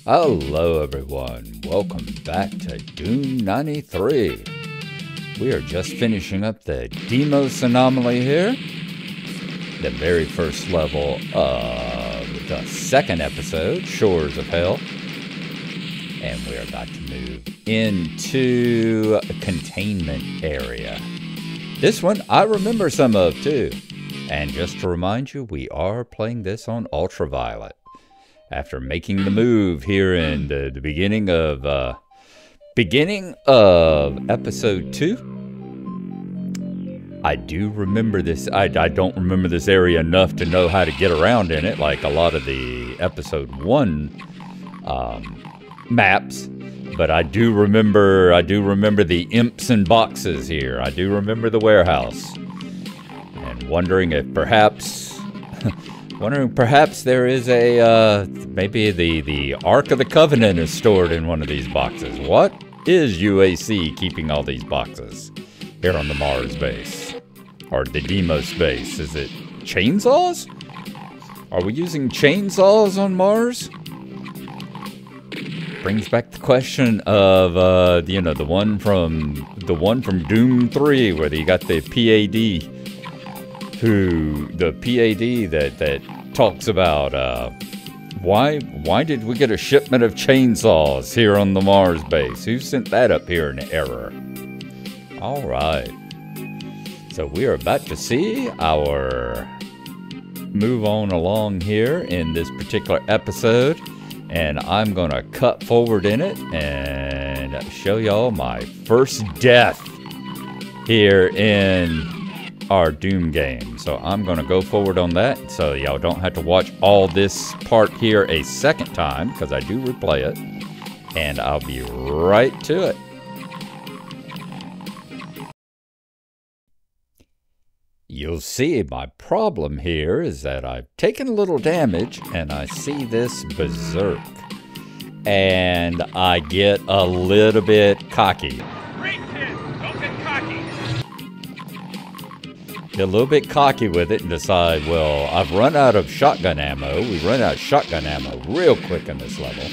Hello everyone, welcome back to Doom 93. We are just finishing up the Deimos anomaly here. The very first level of the second episode, Shores of Hell. And we're about to move into a containment area. This one I remember some of too. And just to remind you, we are playing this on Ultraviolet. After making the move here in the beginning of episode 2, I do remember this. I don't remember this area enough to know how to get around in it, like a lot of the episode 1 maps. But I do remember the imps and boxes here. I do remember the warehouse, and wondering if perhaps. Wondering perhaps there is a, maybe the Ark of the Covenant is stored in one of these boxes. What is UAC keeping all these boxes here on the Mars base? Or the Deimos base? Is it chainsaws? Are we using chainsaws on Mars? Brings back the question of, the one from Doom 3 where you got the PAD. The PAD that talks about why did we get a shipment of chainsaws here on the Mars base? Who sent that up here in error? All right. So we are about to see our move on along here in this particular episode, and I'm going to cut forward in it and show y'all my first death here in our Doom game. So I'm going to go forward on that so y'all don't have to watch all this part here a second time, because I do replay it, and I'll be right to it. You'll see my problem here is that I've taken a little damage and I see this berserk and I get a little bit cocky. Get a little bit cocky with it and decide, well, I've run out of shotgun ammo. We run out of shotgun ammo real quick in this level.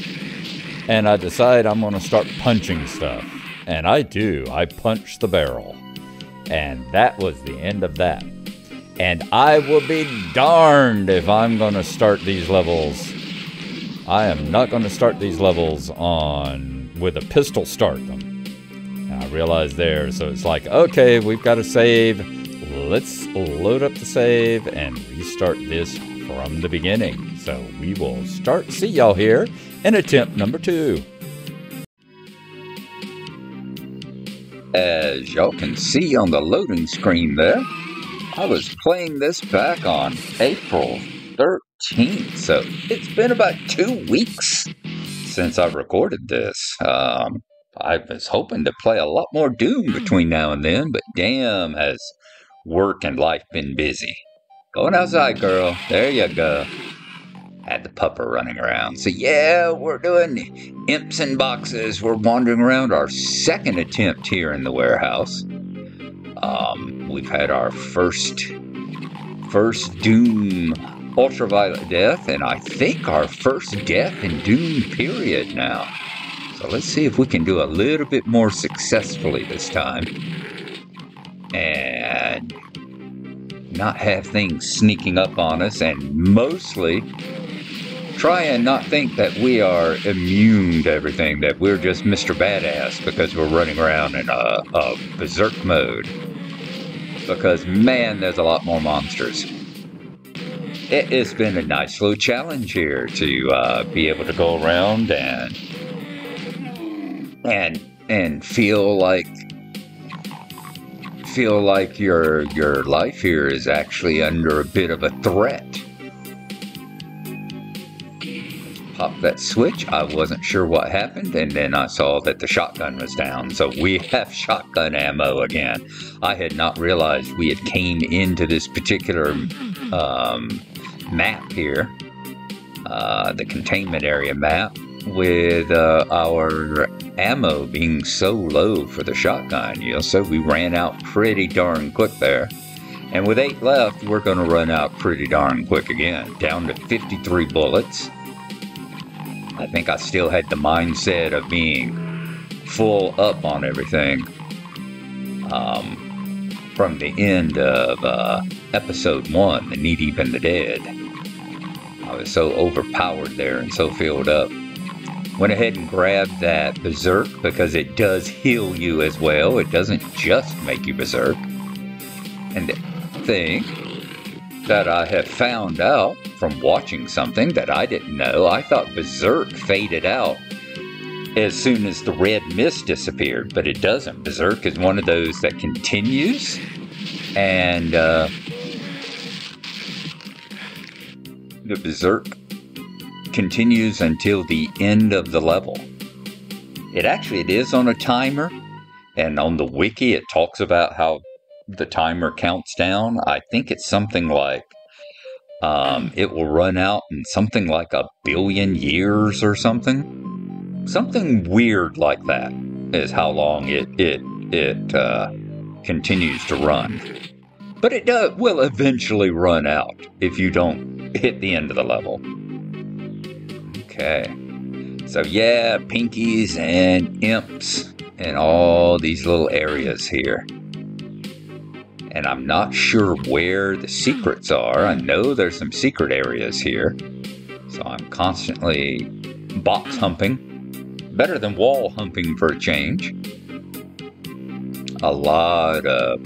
And I decide I'm going to start punching stuff. And I do. I punch the barrel. And that was the end of that. And I will be darned if I'm going to start these levels. I am not going to start these levels with a pistol start them. And I realized there. So it's like, okay, we've got to save. Let's load up the save and restart this from the beginning. So we will see y'all here in attempt number 2. As y'all can see on the loading screen there, I was playing this back on April 13th. So it's been about 2 weeks since I've recorded this. I was hoping to play a lot more Doom between now and then, but damn, has work and life been busy. Going outside, girl. There you go. Had the pupper running around. So yeah, we're doing imps and boxes. We're wandering around our second attempt here in the warehouse. We've had our first Doom Ultraviolet death, and I think our first death in Doom period now. So let's see if we can do a little bit more successfully this time. And not have things sneaking up on us, and mostly try and not think that we are immune to everything, that we're just Mr. Badass because we're running around in a berserk mode. Because, man, there's a lot more monsters. It's been a nice little challenge here to be able to go around and feel like your life here is actually under a bit of a threat. Pop that switch. I wasn't sure what happened, and then I saw that the shotgun was down. So we have shotgun ammo again. I had not realized we had came into this particular map here, the containment area map, with our ammo being so low for the shotgun, so we ran out pretty darn quick there. And with 8 left, we're going to run out pretty darn quick again, down to 53 bullets. I think I still had the mindset of being full up on everything from the end of episode 1, The Knee Deep in the Dead. I was so overpowered there and so filled up. Went ahead and grabbed that Berserk because it does heal you as well. It doesn't just make you Berserk. And the thing that I have found out from watching something that I didn't know, I thought Berserk faded out as soon as the red mist disappeared, but it doesn't. Berserk is one of those that continues, and the Berserk continues until the end of the level. It is on a timer, and on the wiki it talks about how the timer counts down. I think it's something like it will run out in something like 1 billion years or something. Something weird like that is how long it continues to run. But it will eventually run out if you don't hit the end of the level. Okay. So yeah, pinkies and imps and all these little areas here. And I'm not sure where the secrets are. I know there's some secret areas here. So I'm constantly box humping. Better than wall humping for a change. A lot of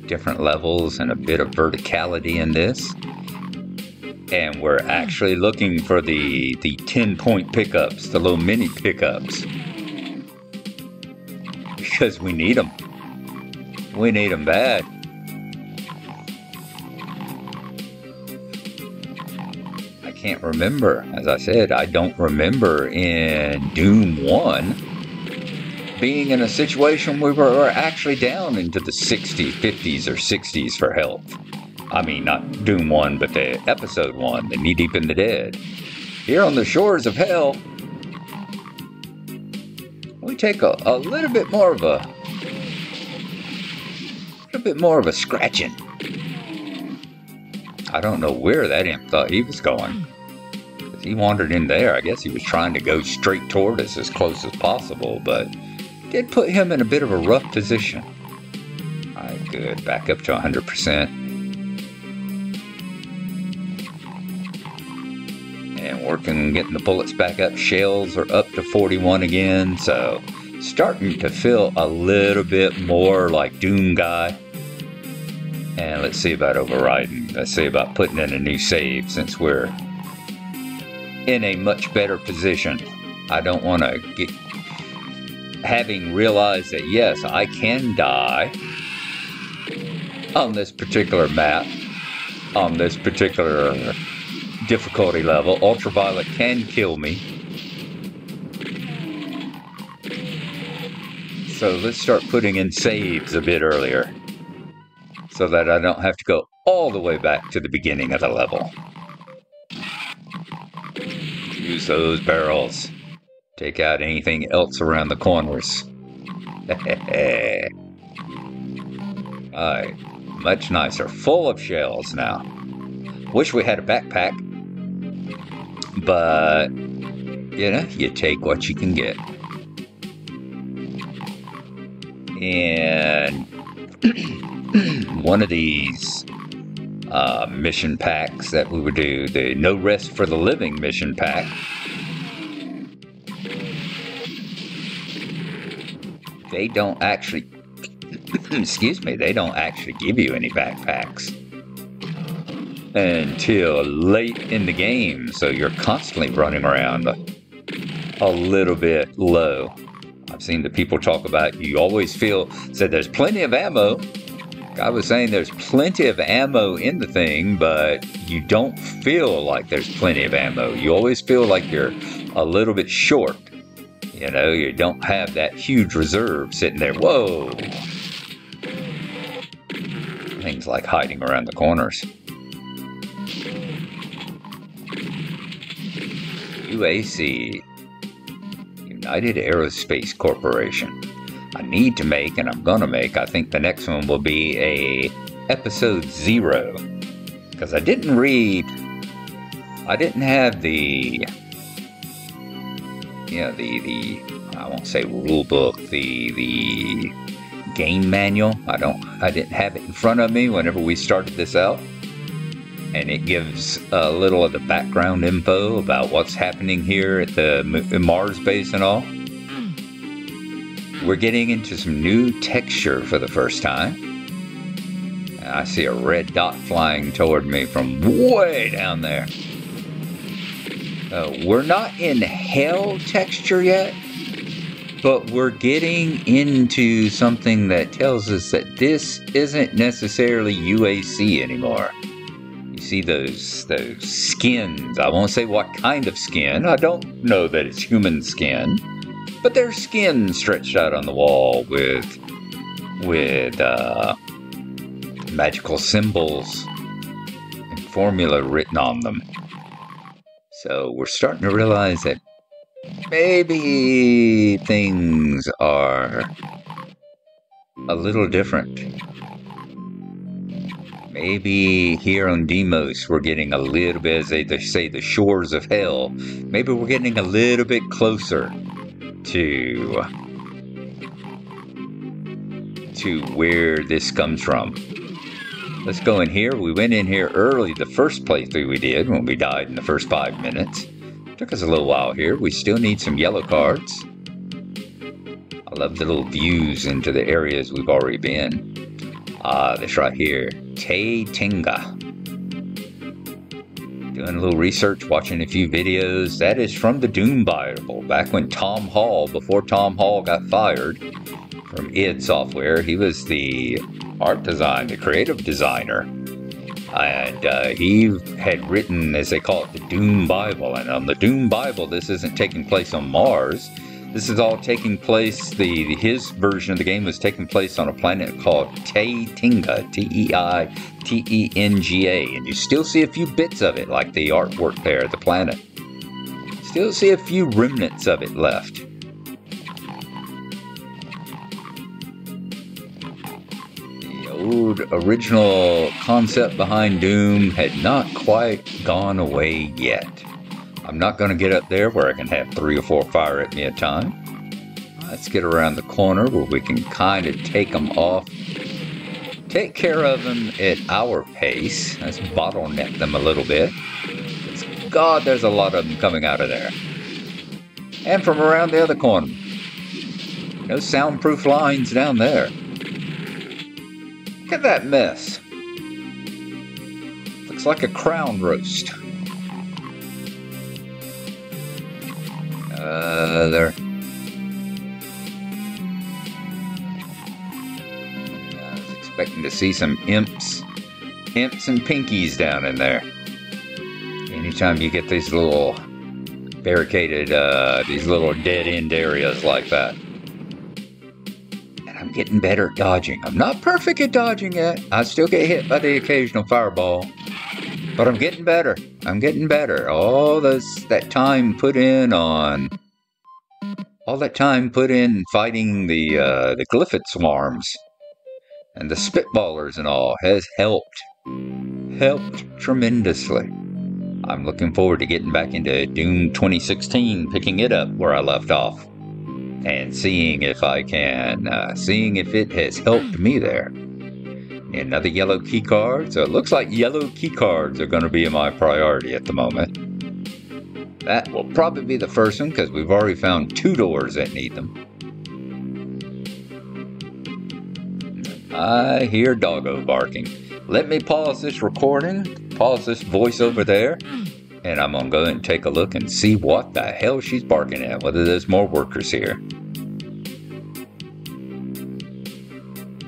different levels and a bit of verticality in this. And we're actually looking for the 10-point pickups, the little mini pickups. Because we need them. We need them bad. I can't remember. As I said, I don't remember in Doom 1 being in a situation where we were actually down into the 60s, 50s, or 60s for health. I mean, not Doom 1, but the episode 1, The Knee Deep in the Dead. Here on the shores of hell, we take a little bit more of a scratching. I don't know where that imp thought he was going. He wandered in there. I guess he was trying to go straight toward us as close as possible, but did put him in a bit of a rough position. Alright, good. Back up to 100%. And working, getting the bullets back up. Shells are up to 41 again, so starting to feel a little bit more like Doom Guy. And let's see about overriding. Let's see about putting in a new save since we're in a much better position. I don't want to get... Having realized that, yes, I can die on this particular map, on this particular difficulty level. Ultraviolet can kill me. So let's start putting in saves a bit earlier, so that I don't have to go all the way back to the beginning of the level. Use those barrels. Take out anything else around the corners. Alright, much nicer. Full of shells now. Wish we had a backpack. But, you know, you take what you can get. And one of these mission packs that we would do, the No Rest for the Living mission pack, they don't actually excuse me, they don't actually give you any backpacks until late in the game, so you're constantly running around a little bit low. I've seen the people talk about you always said there's plenty of ammo. I was saying there's plenty of ammo in the thing, but you don't feel like there's plenty of ammo. You always feel like you're a little bit short. You know, you don't have that huge reserve sitting there. Whoa! Things like hiding around the corners. UAC, United Aerospace Corporation. I need to make, and I'm gonna make, I think the next one will be a episode 0. Because I didn't have the the I won't say rule book, the game manual. I didn't have it in front of me whenever we started this out. And it gives a little of the background info about what's happening here at the Mars base and all. We're getting into some new texture for the first time. I see a red dot flying toward me from way down there. We're not in hell texture yet, but we're getting into something that tells us that this isn't necessarily UAC anymore. You see those skins. I won't say what kind of skin. I don't know that it's human skin, but there's skin stretched out on the wall with magical symbols and formula written on them. So we're starting to realize that maybe things are a little different. Maybe here on Deimos we're getting a little bit, as they say, the shores of hell. Maybe we're getting a little bit closer to where this comes from. Let's go in here. We went in here early the first playthrough we did when we died in the first 5 minutes. Took us a little while here. We still need some yellow cards. I love the little views into the areas we've already been. This right here. Te Tinga. Doing a little research, watching a few videos. That is from the Doom Bible. Back when Tom Hall, before Tom Hall got fired from id Software, he was the art design, the creative designer. And he had written, as they call it, the Doom Bible. And on the Doom Bible, this isn't taking place on Mars. This is all taking place, his version of the game was taking place on a planet called Te Tinga, Teitenga. And you still see a few bits of it, like the artwork there, the planet. Still see a few remnants of it left. Old original concept behind Doom had not quite gone away yet. I'm not going to get up there where I can have 3 or 4 fire at me at a time. Let's get around the corner where we can kind of take them off. Take care of them at our pace. Let's bottleneck them a little bit. God, there's a lot of them coming out of there. And from around the other corner. No soundproof lines down there. Look at that mess. Looks like a crown roast. There. I was expecting to see some imps and pinkies down in there. Anytime you get these little barricaded, these little dead-end areas like that. And I'm getting better at dodging. I'm not perfect at dodging yet. I still get hit by the occasional fireball. But I'm getting better. I'm getting better. All that time put in fighting the glyphid swarms and the spitballers and all has helped tremendously. I'm looking forward to getting back into Doom 2016, picking it up where I left off, and seeing if it has helped me there. Another yellow key card. So it looks like yellow key cards are going to be my priority at the moment. That will probably be the first one because we've already found 2 doors that need them. I hear doggo barking. Let me pause this recording, pause this voice over there, and I'm going to go and take a look and see what the hell she's barking at, whether there's more workers here.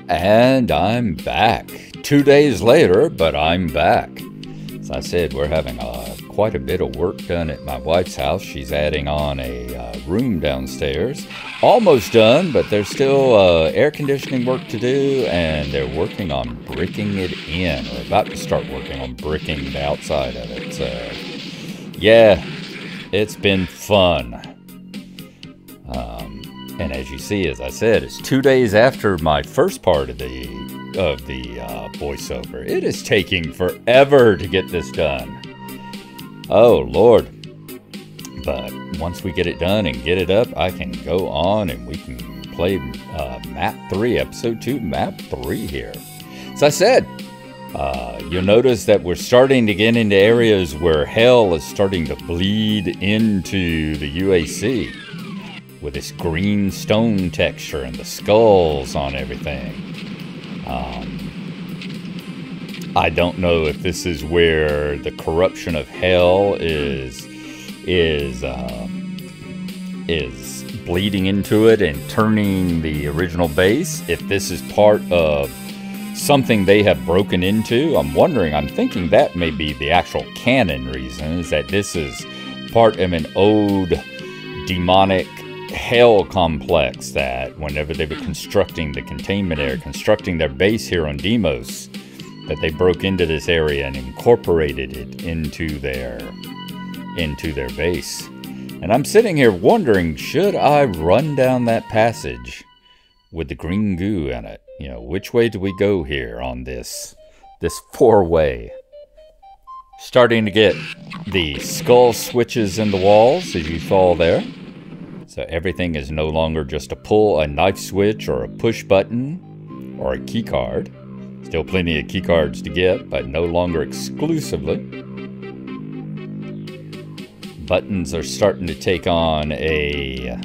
And I'm back. 2 days later, but I'm back. As I said, we're having quite a bit of work done at my wife's house. She's adding on a room downstairs. Almost done, but there's still air conditioning work to do, and they're working on bricking it in, or about to start working on bricking the outside of it. So, yeah, it's been fun. And as you see, as I said, it's 2 days after my first part of the voiceover. It is taking forever to get this done. Oh, Lord. But once we get it done and get it up, I can go on and we can play Map 3, Episode 2, Map 3 here. As I said, you'll notice that we're starting to get into areas where hell is starting to bleed into the UAC with this green stone texture and the skulls on everything. I don't know if this is where the corruption of hell is bleeding into it and turning the original base. If this is part of something they have broken into, I'm thinking that may be the actual canon reason, is that this is part of an old demonic hell complex that whenever they were constructing the containment area, constructing their base here on Deimos, that they broke into this area and incorporated it into their base. And I'm sitting here wondering, should I run down that passage with the green goo in it? You know, which way do we go here on this four-way? Starting to get the skull switches in the walls, as you saw there. So everything is no longer just a pull, a knife switch, or a push button, or a key card. Still plenty of key cards to get, but no longer exclusively. Buttons are starting to take on a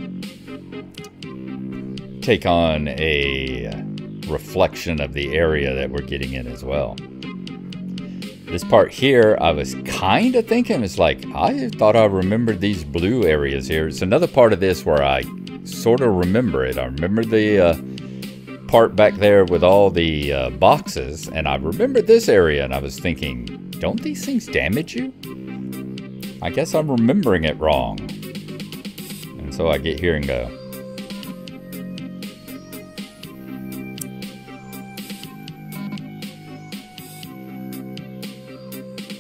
reflection of the area that we're getting in as well. This part here, I was kind of thinking, it's like, I thought I remembered these blue areas here. It's another part of this where I sort of remember it. I remember the part back there with all the boxes, and I remembered this area, and I was thinking, don't these things damage you? I guess I'm remembering it wrong. And so I get here and go,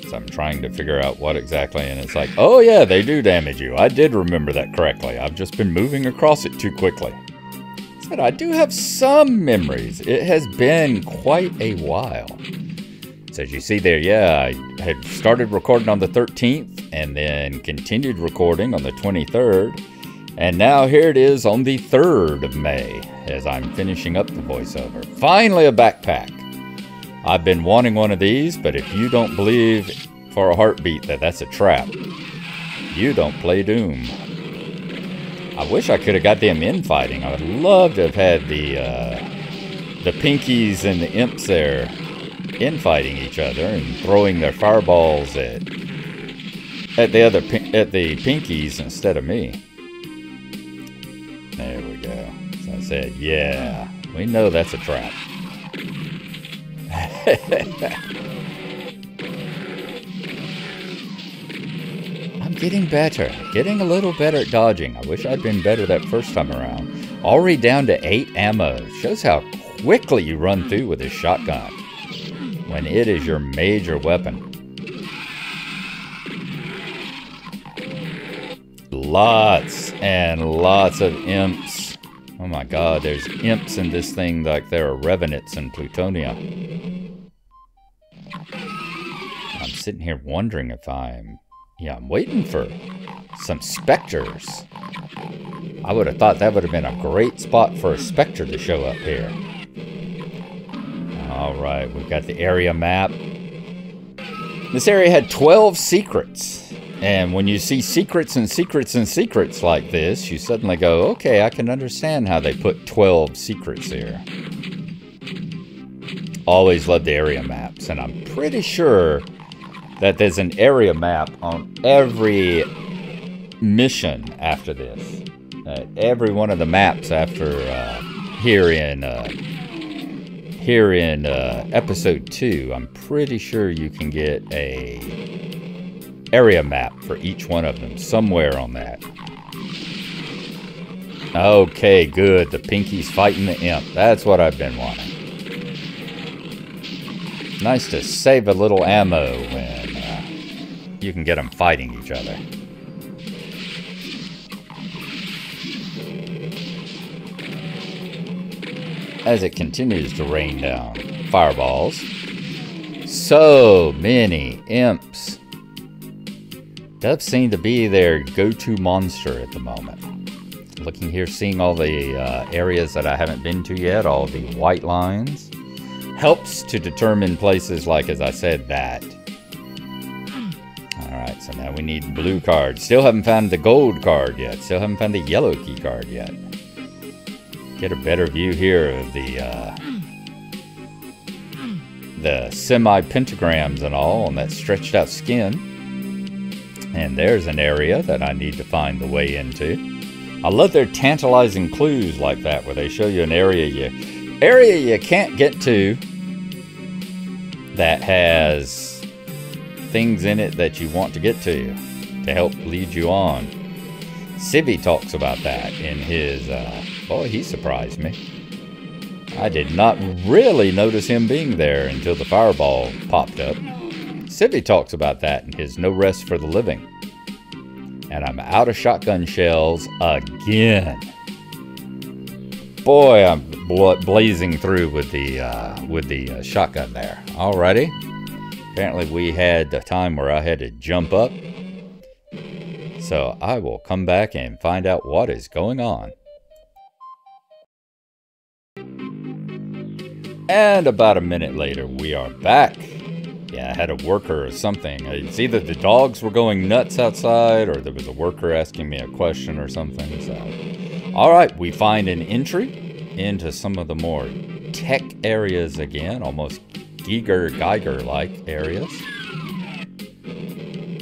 so I'm trying to figure out what exactly, and it's like, oh yeah, they do damage you. I did remember that correctly. I've just been moving across it too quickly. Said I do have some memories. It has been quite a while. So as you see there, yeah, I had started recording on the 13th and then continued recording on the 23rd. And now here it is on the 3rd of May as I'm finishing up the voiceover. Finally a backpack. I've been wanting one of these, but if you don't believe for a heartbeat that that's a trap, you don't play Doom. I wish I could have got them infighting. I would love to have had the Pinkies and the Imps there infighting each other and throwing their fireballs at the Pinkies instead of me. There we go. So I said, yeah, we know that's a trap. I'm getting better. Getting a little better at dodging. I wish I'd been better that first time around. Already down to 8 ammo. Shows how quickly you run through with this shotgun when it is your major weapon. Lots and lots of imps. Oh my god, there's imps in this thing like there are revenants in Plutonia. I'm sitting here wondering if I'm waiting for some specters. I would have thought that would have been a great spot for a specter to show up here. Alright, we've got the area map. This area had 12 secrets. And when you see secrets and secrets and secrets like this, you suddenly go, okay, I can understand how they put 12 secrets here. Always loved the area maps, and I'm pretty sure that there's an area map on every mission after this. Every one of the maps after here in episode 2, I'm pretty sure you can get a area map for each one of them somewhere on that. Okay, good. The Pinky's fighting the Imp. That's what I've been wanting. Nice to save a little ammo when you can get them fighting each other. As it continues to rain down fireballs, so many imps. does seem to be their go-to monster at the moment. Looking here, seeing all the areas that I haven't been to yet, all the white lines. Helps to determine places like, as I said, that. Alright, so now we need blue cards. Still haven't found the gold card yet. Still haven't found the yellow key card yet. Get a better view here of the semi-pentagrams and all on that stretched out skin. And there's an area that I need to find the way into. I love their tantalizing clues like that, where they show you an area you can't get to that has things in it that you want to get to help lead you on. Civvy talks about that in his, boy, he surprised me. I did not really notice him being there until the fireball popped up. Civvy talks about that in his No Rest for the Living. And I'm out of shotgun shells again. Boy, I'm blazing through with the shotgun there. Alrighty. Apparently we had a time where I had to jump up. So I will come back and find out what is going on. And about a minute later, we are back. Yeah, I had a worker or something. It's either the dogs were going nuts outside or there was a worker asking me a question or something. So, all right, we find an entry into some of the more tech areas again, almost Geiger-like areas.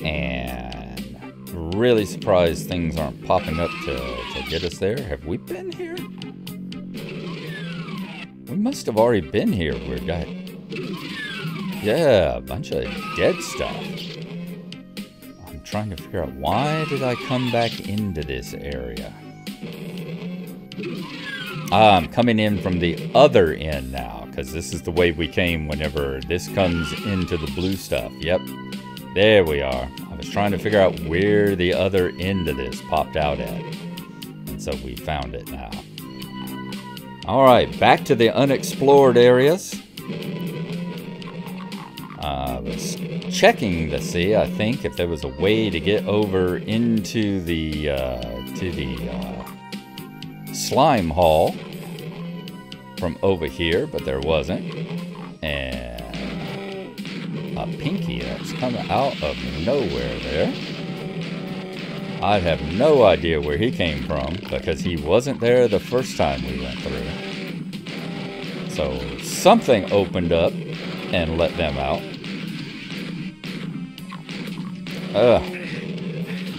And really surprised things aren't popping up to get us there. Have we been here? We must have already been here. We've got, yeah, a bunch of dead stuff. I'm trying to figure out, why did I come back into this area? I'm coming in from the other end now, because this is the way we came whenever this comes into the blue stuff. Yep, there we are. I was trying to figure out where the other end of this popped out at. And so we found it now. Alright, back to the unexplored areas. I was checking to see, I think, if there was a way to get over into the slime hall from over here, but there wasn't. And a pinky that's coming out of nowhere there. I have no idea where he came from, because he wasn't there the first time we went through. So something opened up and let them out.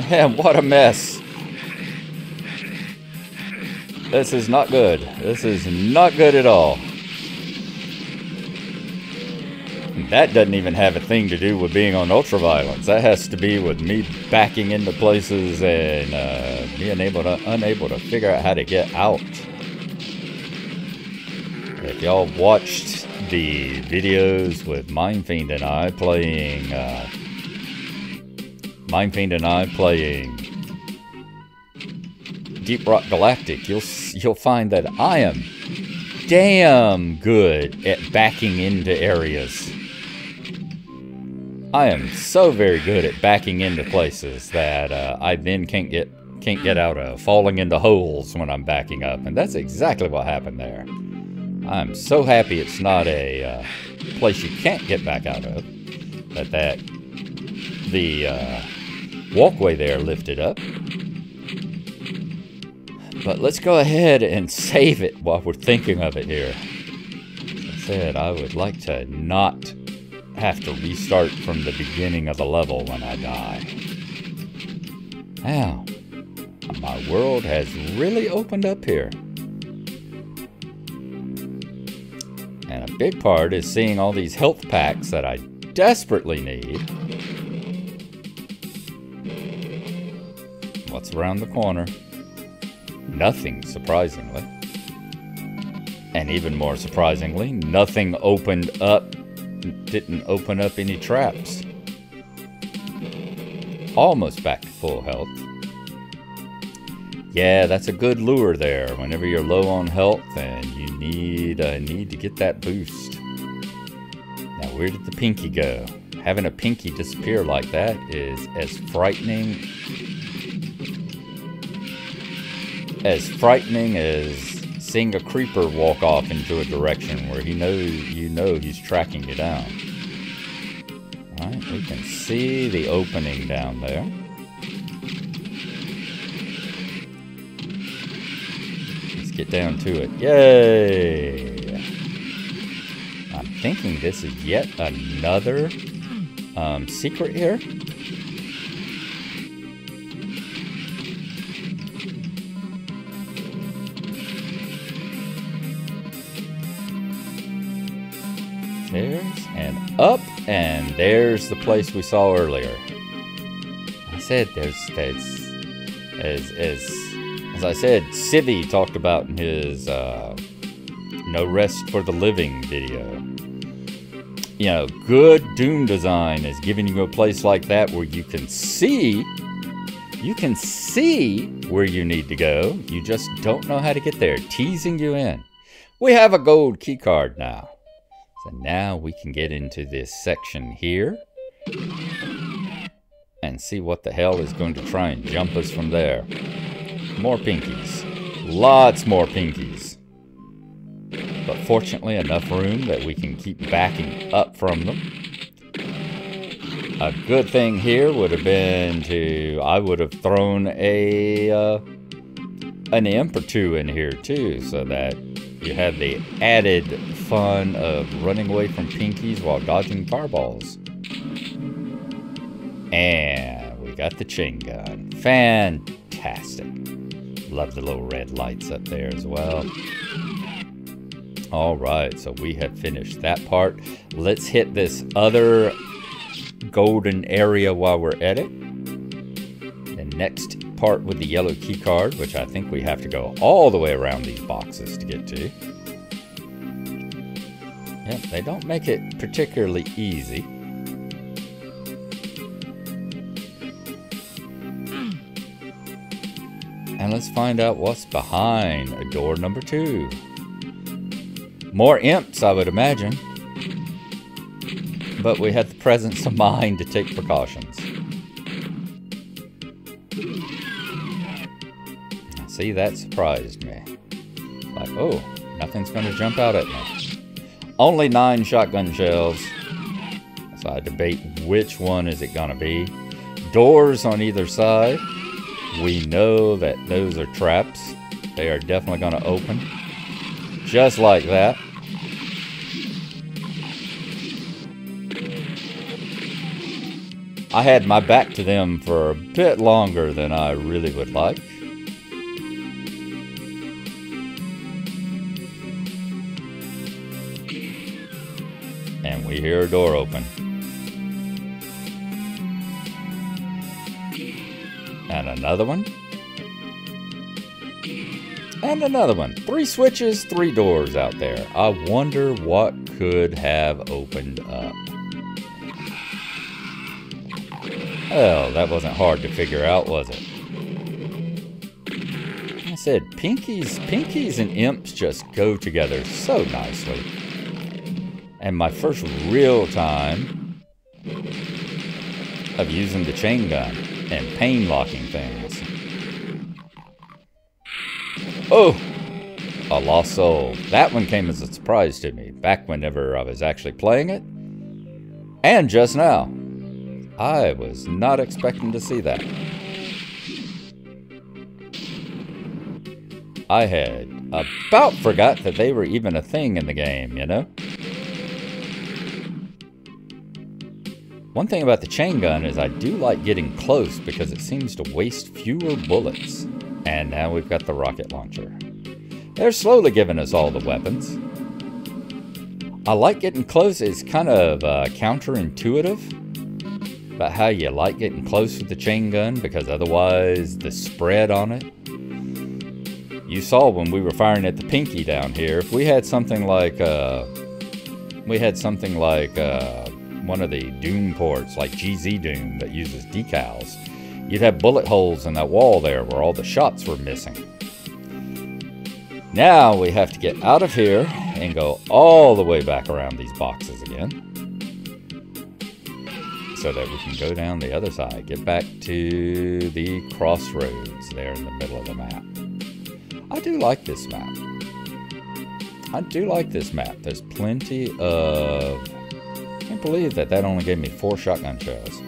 Man, what a mess. This is not good. This is not good at all. That doesn't even have a thing to do with being on ultraviolence. That has to be with me backing into places and being unable to figure out how to get out. If y'all watched the videos with Mindfiend and I playing Deep Rock Galactic, you'll find that I am damn good at backing into areas. I am so very good at backing into places that I then can't get out of, falling into holes when I'm backing up, and that's exactly what happened there. I'm so happy it's not a place you can't get back out of, that the walkway there lifted up. But let's go ahead and save it while we're thinking of it here. As I said, I would like to not have to restart from the beginning of the level when I die. Now, my world has really opened up here. And a big part is seeing all these health packs that I desperately need. What's around the corner? Nothing, surprisingly. And even more surprisingly, nothing opened up, didn't open up any traps. Almost back to full health. Yeah, that's a good lure there. Whenever you're low on health and you need to get that boost. Now, where did the pinky go? having a pinky disappear like that is as frightening as seeing a creeper walk off into a direction where you know he's tracking you down. Alright, we can see the opening down there. Let's get down to it. Yay! I'm thinking this is yet another secret here. There's and up, and there's the place we saw earlier. I said there's as I said, Civvy talked about in his No Rest for the Living video. You know, good Doom design is giving you a place like that where you can see where you need to go. You just don't know how to get there, teasing you in. We have a gold key card now. So now we can get into this section here and see what the hell is going to try and jump us from there. More pinkies. Lots more pinkies. But fortunately enough room that we can keep backing up from them. A good thing here would have been I would have thrown an imp or two in here too, so that you have the added fun of running away from pinkies while dodging fireballs. And we got the chain gun. Fantastic. Love the little red lights up there as well. Alright, so we have finished that part. Let's hit this other golden area while we're at it. The next part with the yellow key card, which I think we have to go all the way around these boxes to get to. Yep, they don't make it particularly easy. And let's find out what's behind door number 2. More imps, I would imagine. But we had the presence of mind to take precautions. See, that surprised me. Like, oh, nothing's going to jump out at me. Only 9 shotgun shells. So I debate which one is it going to be. Doors on either side. We know that those are traps. They are definitely going to open. Just like that. I had my back to them for a bit longer than I really would like. And we hear a door open. And another one. And another one. 3 switches, 3 doors out there. I wonder what could have opened up. Well, that wasn't hard to figure out, was it? I said, pinkies and imps just go together so nicely. And my first real time of using the chain gun and pain locking things. Oh, a lost soul. That one came as a surprise to me back whenever I was actually playing it. And just now. I was not expecting to see that. I had about forgot that they were even a thing in the game, you know? One thing about the chain gun is I do like getting close because it seems to waste fewer bullets. And now we've got the rocket launcher. They're slowly giving us all the weapons. I like getting close. It's kind of counterintuitive about how you like getting close with the chain gun, because otherwise the spread on it. You saw when we were firing at the pinky down here, if we had something like one of the Doom ports, like GZ Doom that uses decals, you'd have bullet holes in that wall there where all the shots were missing. Now we have to get out of here and go all the way back around these boxes again. so that we can go down the other side. Get back to the crossroads there in the middle of the map. I do like this map. I do like this map. There's plenty of... I can't believe that only gave me 4 shotgun shells.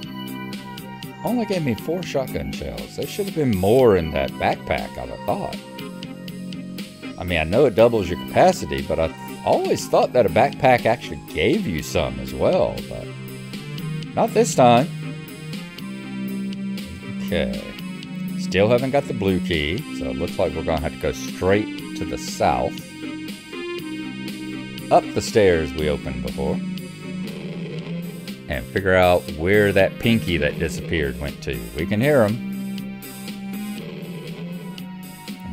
Only gave me 4 shotgun shells. There should have been more in that backpack, I would have thought. I mean, I know it doubles your capacity, but I always thought that a backpack actually gave you some as well, but not this time. Okay. Still haven't got the blue key, so it looks like we're going to have to go straight to the south. Up the stairs we opened before. And figure out where that pinky that disappeared went to. We can hear him.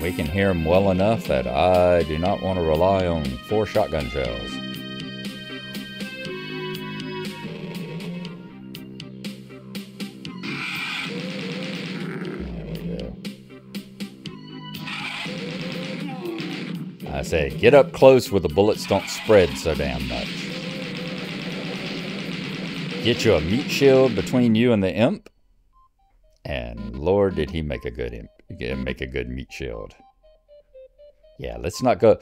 We can hear him well enough that I do not want to rely on 4 shotgun shells. There we go. I say, get up close where the bullets don't spread so damn much. Get you a meat shield between you and the imp. And Lord, did he make a good imp. Make a good meat shield. Yeah, let's not go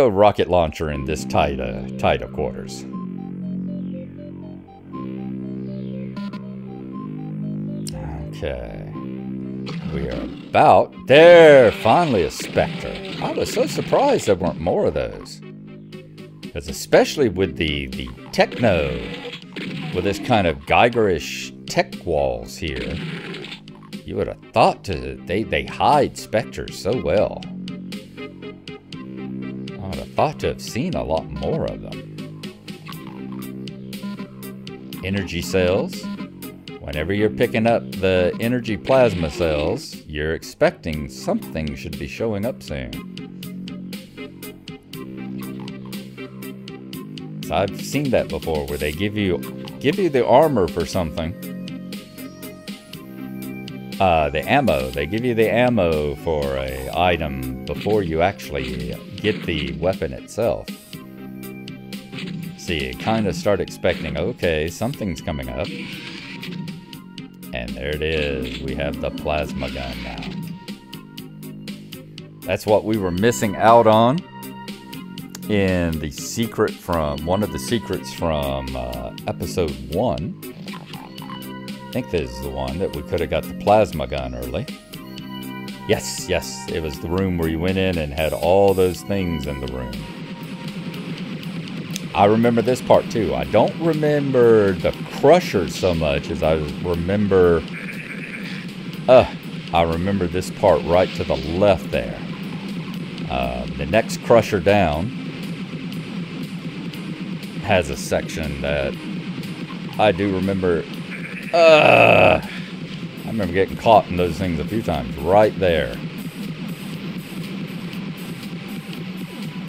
rocket launcher in this tight of quarters. Okay. We are about there, finally a specter. I was so surprised there weren't more of those. Because especially with the techno, with this kind of Geigerish tech walls here, you would have thought they hide specters so well. I would have thought to have seen a lot more of them. Energy cells. Whenever you're picking up the energy plasma cells, you're expecting something should be showing up soon. So I've seen that before, where they give you the armor for something. The ammo. They give you the ammo for a item before you actually get the weapon itself. So you kind of start expecting, okay, something's coming up. And there it is. We have the plasma gun now. That's what we were missing out on in the secret from, one of the secrets from episode 1. I think this is the one that we could have got the plasma gun early. Yes, it was the room where you went in and had all those things in the room. I remember this part too. I don't remember the crusher so much as I remember... I remember this part right to the left there. The next crusher down has a section that I do remember... I remember getting caught in those things a few times. Right there.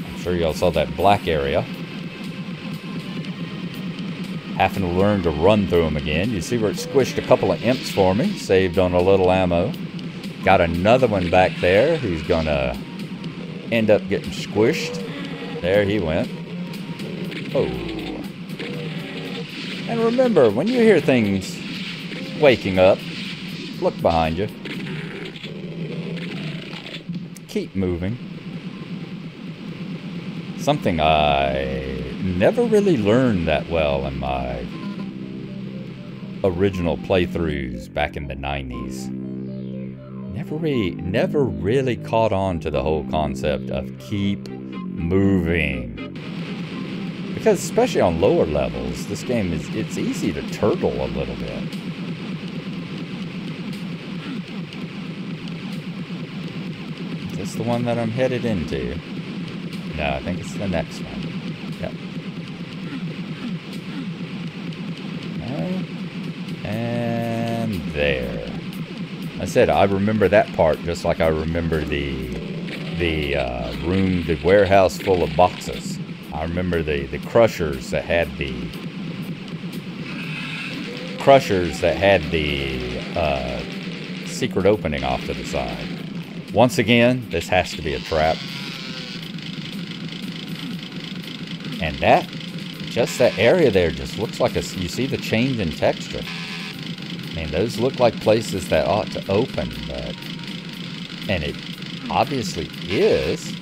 I'm sure y'all saw that black area. Having to learn to run through them again. You see where it squished a couple of imps for me. Saved on a little ammo. Got another one back there who's gonna end up getting squished. There he went. Oh. And remember, when you hear things waking up, look behind you. Keep moving. Something I never really learned that well in my original playthroughs back in the 90s. Never really caught on to the whole concept of keep moving. Because especially on lower levels, this game it's easy to turtle a little bit. Is this the one that I'm headed into? No, I think it's the next one. Yep. And there. I said I remember that part just like I remember the room, the warehouse full of boxes. I remember the crushers that had the secret opening off to the side. Once again, this has to be a trap. And that area there just looks like you see the change in texture. And those look like places that ought to open, but... And it obviously is.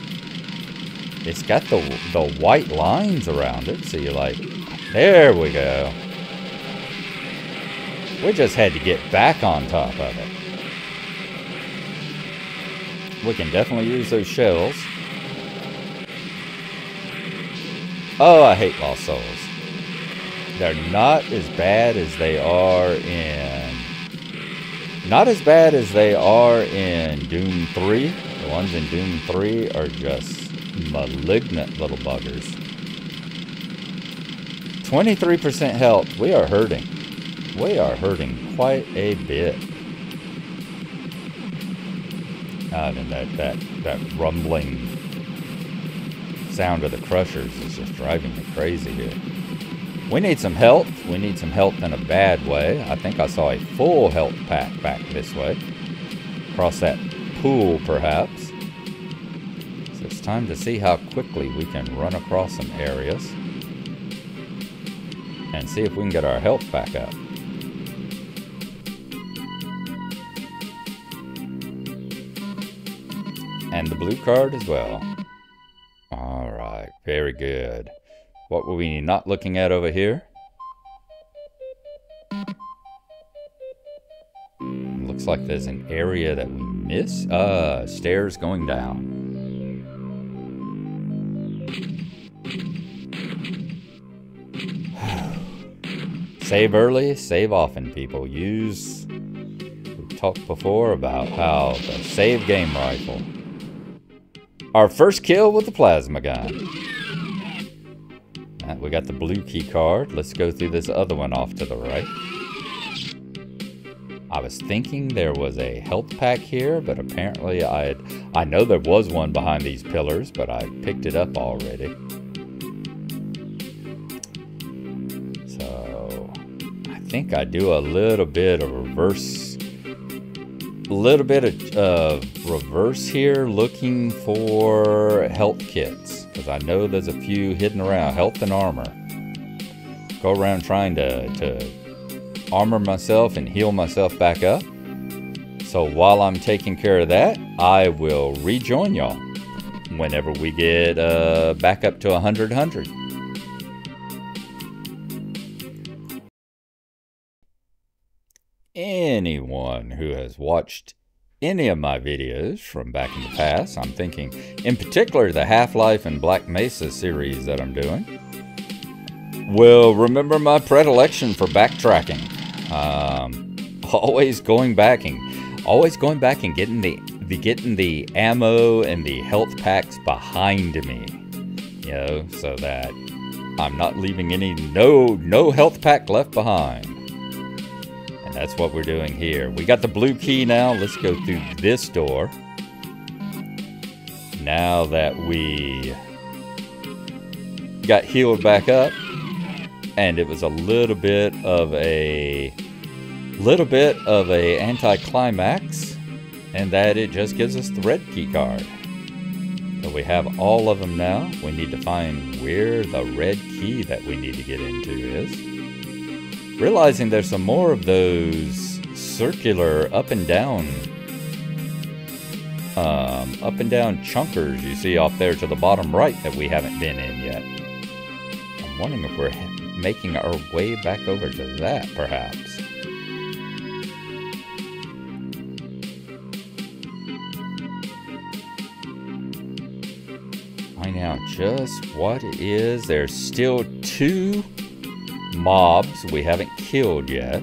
It's got the white lines around it, so you're like, there we go. We just had to get back on top of it. We can definitely use those shells. Oh, I hate Lost Souls. They're not as bad as they are in... Not as bad as they are in Doom 3. The ones in Doom 3 are just malignant little buggers. 23% health. We are hurting. We are hurting quite a bit. And that rumbling sound of the crushers is just driving me crazy here. We need some health. We need some health in a bad way. I think I saw a full health pack back this way. Across that pool, perhaps. So it's time to see how quickly we can run across some areas. And see if we can get our health back up. And the blue card as well. Alright, very good. What were we not looking at over here? Looks like there's an area that we missed. Stairs going down. Save early, save often, people. We've talked before about how the save game rifle. Our first kill with the plasma gun. We got the blue key card. Let's go through this other one off to the right. I was thinking there was a health pack here, but apparently I know there was one behind these pillars, but I picked it up already. So I think I do a little bit of reverse. A little bit of reverse here, looking for health kits, because I know there's a few hidden around. Health and armor. Go around trying to armor myself and heal myself back up. So while I'm taking care of that, I will rejoin y'all whenever we get back up to 100. Anyone who has watched any of my videos from back in the past, I'm thinking in particular the Half-Life and Black Mesa series that I'm doing, will remember my predilection for backtracking. Always going back and getting the ammo and the health packs behind me, you know, so that I'm not leaving no health pack left behind. That's what we're doing here. We got the blue key now. Let's go through this door. Now that we got healed back up, and it was a little bit of a anticlimax, and that it just gives us the red key card. So we have all of them now. We need to find where the red key that we need to get into is. Realizing there's some more of those circular up and down chunkers you see off there to the bottom right that we haven't been in yet. I'm wondering if we're making our way back over to that, perhaps. Find out just what it is. There's still 2 mobs we haven't killed yet.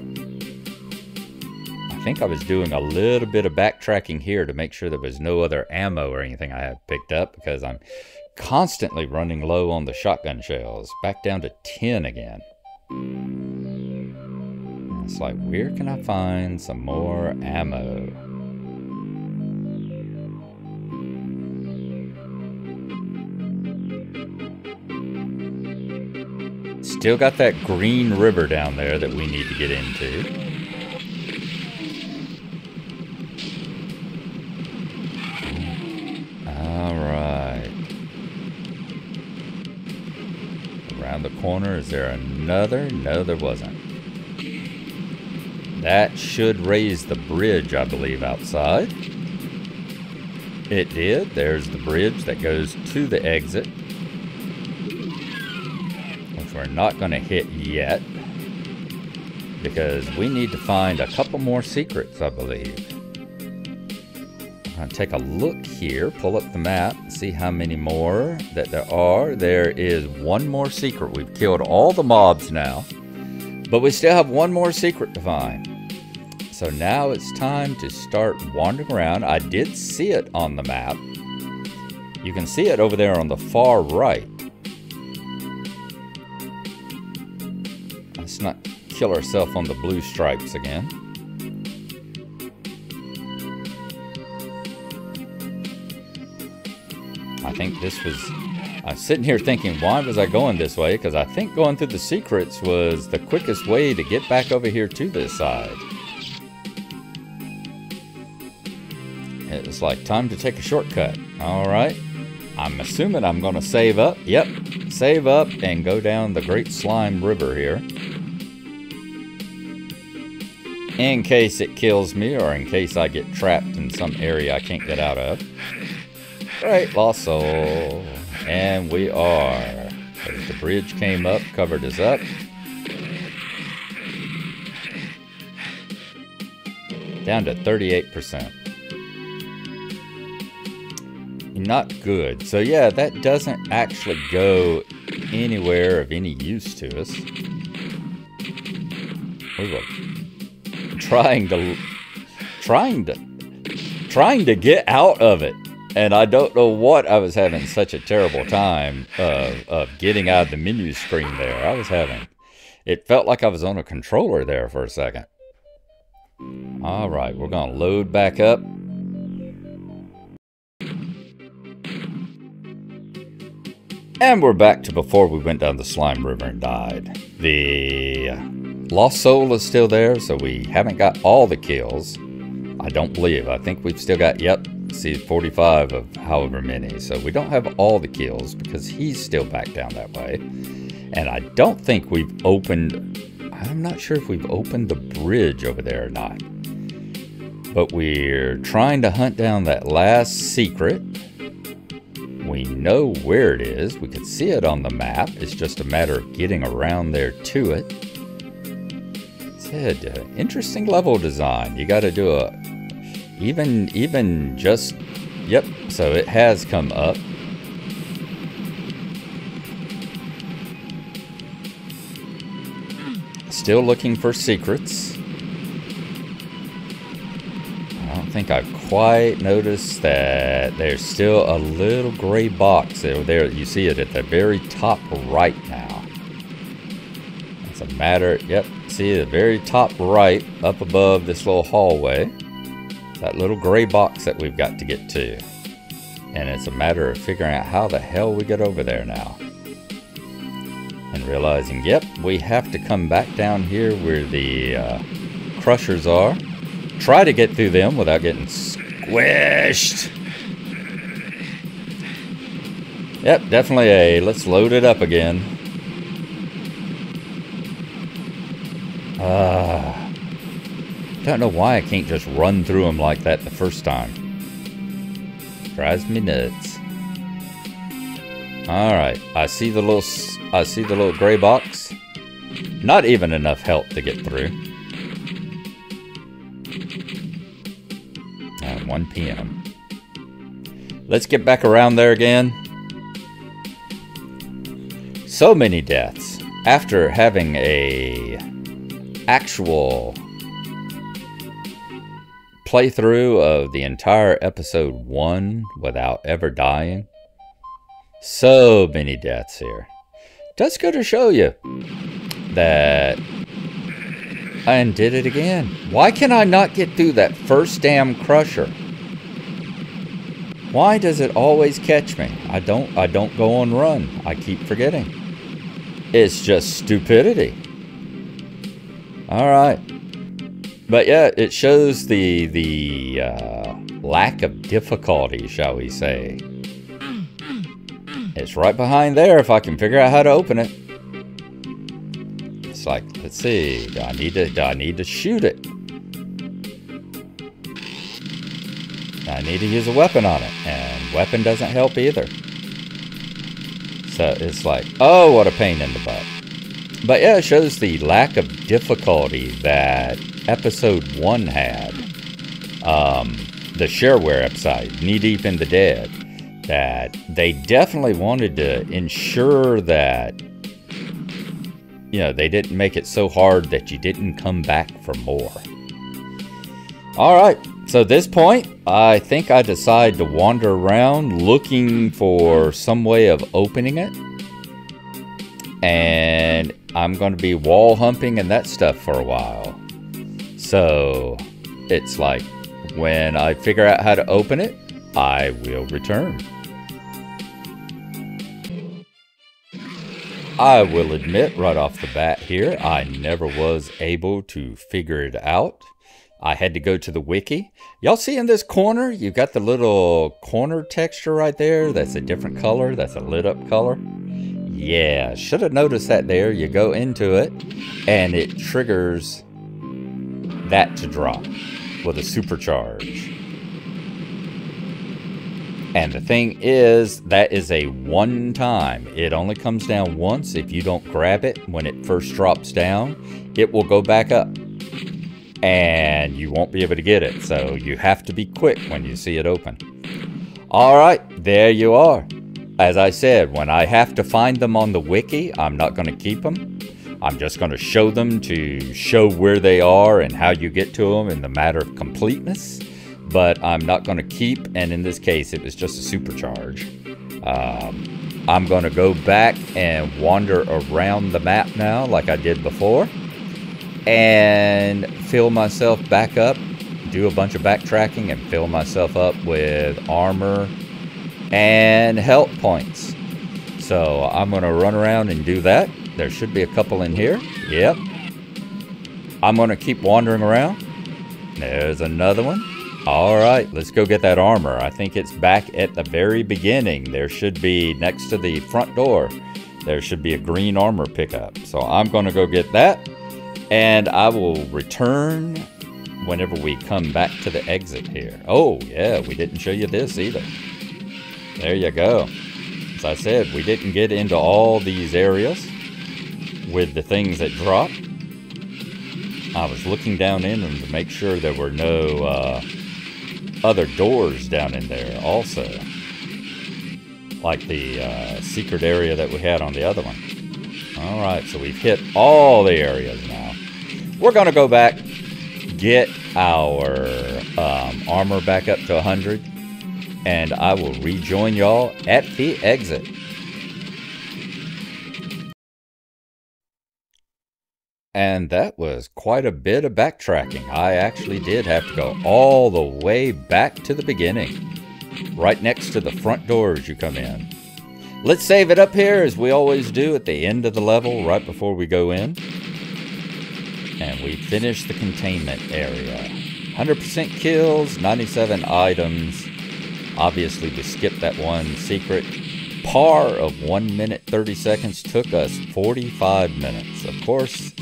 I think I was doing a little bit of backtracking here to make sure there was no other ammo or anything I have picked up, because I'm constantly running low on the shotgun shells. Back down to 10 again. It's like, where can I find some more ammo? Still got that green river down there that we need to get into. Alright. Around the corner, is there another? No, there wasn't. That should raise the bridge, I believe, outside. It did. There's the bridge that goes to the exit, which we're not going to hit yet, because we need to find a couple more secrets, I believe. I'm going to take a look here, pull up the map, see how many more that there are. There is one more secret. We've killed all the mobs now, but we still have one more secret to find. So now it's time to start wandering around. I did see it on the map. You can see it over there on the far right. Let's not kill ourselves on the blue stripes again. I think this was... I was sitting here thinking, why was I going this way? Because I think going through the secrets was the quickest way to get back over here to this side. It was like time to take a shortcut. Alright. I'm assuming I'm going to save up. Yep. Save up and go down the Great Slime River here. In case it kills me or in case I get trapped in some area I can't get out of. Right, lost soul. And we are. The bridge came up, covered us up. Down to 38%. Not good. So yeah, that doesn't actually go anywhere of any use to us. We were trying to get out of it, and I don't know what I was having such a terrible time of getting out of the menu screen there. I was having, it felt like I was on a controller there for a second. All right, we're gonna load back up. And we're back to before we went down the slime river and died. The lost soul is still there, so we haven't got all the kills. I don't believe. I think we've still got, yep, see 45 of however many. So we don't have all the kills because he's still back down that way. And I don't think we've opened, I'm not sure if we've opened the bridge over there or not. But we're trying to hunt down that last secret. We know where it is. We can see it on the map. It's just a matter of getting around there to it. Said, interesting level design. You got to do a even just, yep. So it has come up. Still looking for secrets. I don't think I've quite noticed that there's still a little gray box there. You see it at the very top right now. It's a matter, yep, see the very top right up above this little hallway. That little gray box that we've got to get to. And it's a matter of figuring out how the hell we get over there now. And realizing, yep, we have to come back down here where the crushers are. Try to get through them without getting squished. Yep, definitely a, let's load it up again. Don't know why I can't just run through them like that the first time. Drives me nuts. Alright, I see the little gray box. Not even enough health to get through. 1 p.m. Let's get back around there again. So many deaths. After having a actual playthrough of the entire episode 1 without ever dying. So many deaths here. Does go to show you that I undid it again. Why can I not get through that first damn crusher? Why does it always catch me? I don't go on run. I keep forgetting. It's just stupidity. All right. But yeah, it shows the lack of difficulty, shall we say. It's right behind there if I can figure out how to open it. It's like, let's see, do I need to shoot it? I need to use a weapon on it, and weapon doesn't help either. So it's like, oh, what a pain in the butt. But yeah, it shows the lack of difficulty that episode 1 had. The shareware episode, Knee Deep in the Dead. That they definitely wanted to ensure that, you know, they didn't make it so hard that you didn't come back for more. Alright, so at this point, I think I decide to wander around looking for some way of opening it. And I'm going to be wall humping and that stuff for a while. So it's like, when I figure out how to open it, I will return. I will admit right off the bat here, I never was able to figure it out. I had to go to the wiki. Y'all see in this corner, you got the little corner texture right there. That's a different color. That's a lit up color. Yeah, should have noticed that there. You go into it and it triggers that to drop with a supercharge. And the thing is, that is a one time. It only comes down once. If you don't grab it when it first drops down, it will go back up. And you won't be able to get it. So you have to be quick when you see it open. Alright, there you are. As I said, when I have to find them on the wiki, I'm not going to keep them. I'm just going to show them to show where they are and how you get to them in the matter of completeness. But I'm not going to keep, and in this case, it was just a supercharge. I'm going to go back and wander around the map now like I did before. And fill myself back up, do a bunch of backtracking and fill myself up with armor and health points. So I'm going to run around and do that. There should be a couple in here. Yep. I'm going to keep wandering around. There's another one. All right, let's go get that armor. I think it's back at the very beginning. There should be, next to the front door, there should be a green armor pickup. So I'm going to go get that. And I will return whenever we come back to the exit here. Oh, yeah, we didn't show you this either. There you go. As I said, we didn't get into all these areas with the things that drop. I was looking down in them to make sure there were no other doors down in there also. Like the secret area that we had on the other one. Alright, so we've hit all the areas now. We're going to go back, get our armor back up to 100, and I will rejoin y'all at the exit. And that was quite a bit of backtracking. I actually did have to go all the way back to the beginning, right next to the front door as you come in. Let's save it up here as we always do at the end of the level, right before we go in. And we finish the containment area. 100% kills, 97 items. Obviously, we skipped that one secret. Par of 1 minute 30 seconds took us 45 minutes. Of course,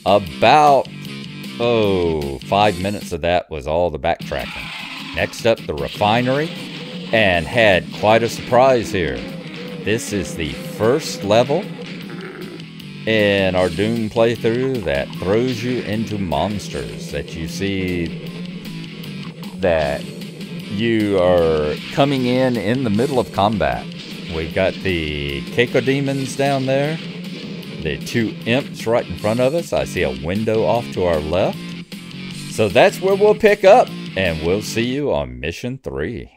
about 5 minutes of that was all the backtracking. Next up, the refinery, and had quite a surprise here. This is the first level in our Doom playthrough that throws you into monsters that you see that you are coming in the middle of combat. We got the Keiko demons down there, the 2 imps right in front of us. I see a window off to our left. So that's where we'll pick up, and we'll see you on mission 3.